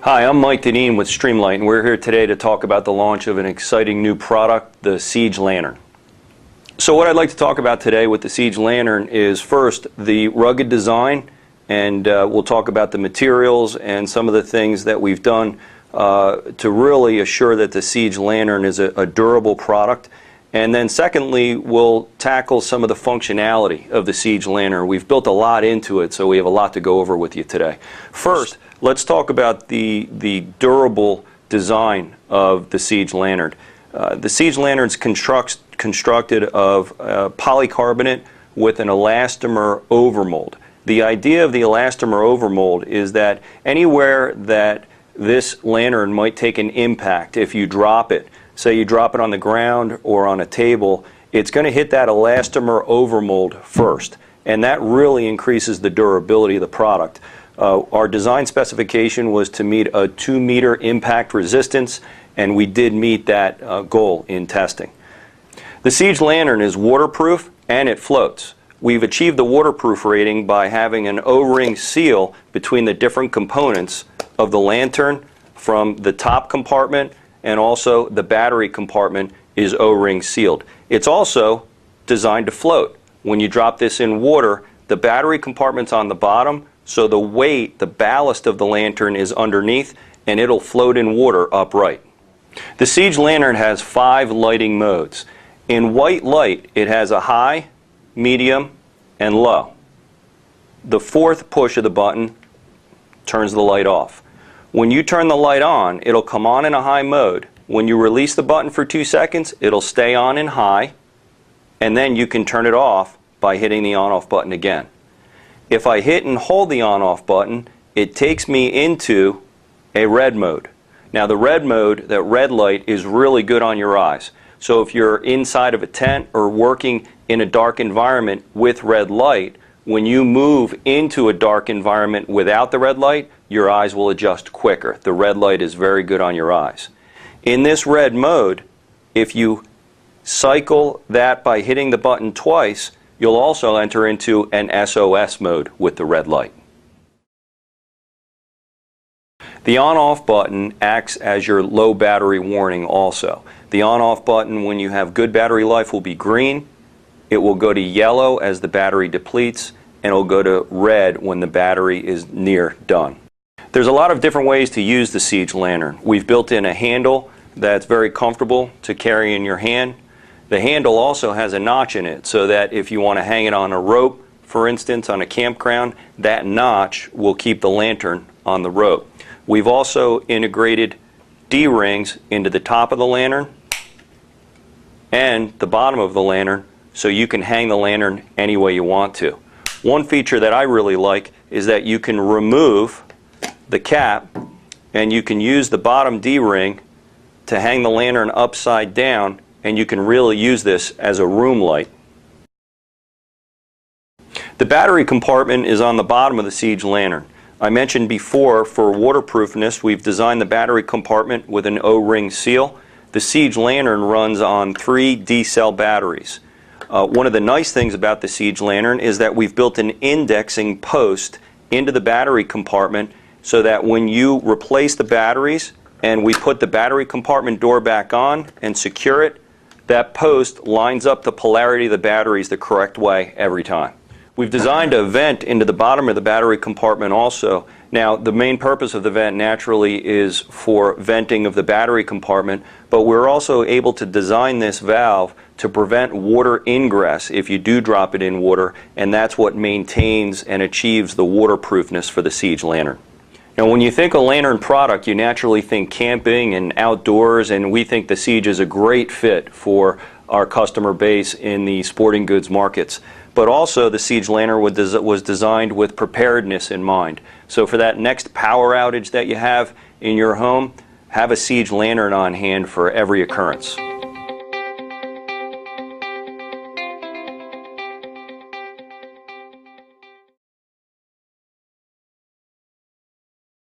Hi, I'm Mike Deneen with Streamlight, and we're here today to talk about the launch of an exciting new product, the Siege Lantern. So what I'd like to talk about today with the Siege Lantern is first the rugged design, and we'll talk about the materials and some of the things that we've done to really assure that the Siege Lantern is a durable product. And then secondly, we'll tackle some of the functionality of the Siege Lantern. We've built a lot into it, so we have a lot to go over with you today. First, let's talk about the durable design of the Siege Lantern. The Siege Lantern is constructed of polycarbonate with an elastomer overmold. The idea of the elastomer overmold is that anywhere that this lantern might take an impact, if you drop it, say you drop it on the ground or on a table, it's going to hit that elastomer overmold first, and that really increases the durability of the product. Our design specification was to meet a 2-meter impact resistance, and we did meet that goal in testing. The Siege Lantern is waterproof and it floats. We've achieved the waterproof rating by having an O-ring seal between the different components of the lantern. From the top compartment and also the battery compartment is O-ring sealed. It's also designed to float. When you drop this in water, the battery compartment's on the bottom, so the weight, the ballast of the lantern is underneath, and it'll float in water upright. The Siege Lantern has 5 lighting modes. In white light, it has a high, medium, and low. The 4th push of the button turns the light off. When you turn the light on, it'll come on in a high mode. When you release the button for 2 seconds, it'll stay on in high, and then you can turn it off by hitting the on-off button again. If I hit and hold the on-off button, it takes me into a red mode. Now the red mode, that red light, is really good on your eyes. So if you're inside of a tent or working in a dark environment with red light, when you move into a dark environment without the red light, your eyes will adjust quicker. The red light is very good on your eyes. In this red mode, if you cycle that by hitting the button twice, you'll also enter into an SOS mode with the red light. The on-off button acts as your low battery warning also. The on-off button, when you have good battery life, will be green. It will go to yellow as the battery depletes, and it will go to red when the battery is near done. There's a lot of different ways to use the Siege Lantern. We've built in a handle that's very comfortable to carry in your hand. The handle also has a notch in it so that if you want to hang it on a rope, for instance, on a campground, that notch will keep the lantern on the rope. We've also integrated D-rings into the top of the lantern and the bottom of the lantern so you can hang the lantern any way you want to. One feature that I really like is that you can remove the cap and you can use the bottom D-ring to hang the lantern upside down, and you can really use this as a room light. The battery compartment is on the bottom of the Siege Lantern. I mentioned before, for waterproofness, we've designed the battery compartment with an O-ring seal. The Siege Lantern runs on 3 D-cell batteries. One of the nice things about the Siege Lantern is that we've built an indexing post into the battery compartment so that when you replace the batteries and we put the battery compartment door back on and secure it, that post lines up the polarity of the batteries the correct way every time. We've designed a vent into the bottom of the battery compartment also. Now, the main purpose of the vent naturally is for venting of the battery compartment, but we're also able to design this valve to prevent water ingress if you do drop it in water, and that's what maintains and achieves the waterproofness for the Siege Lantern. Now, when you think a lantern product, you naturally think camping and outdoors, and we think the Siege is a great fit for our customer base in the sporting goods markets. But also, the Siege Lantern was designed with preparedness in mind. So for that next power outage that you have in your home, have a Siege Lantern on hand for every occurrence.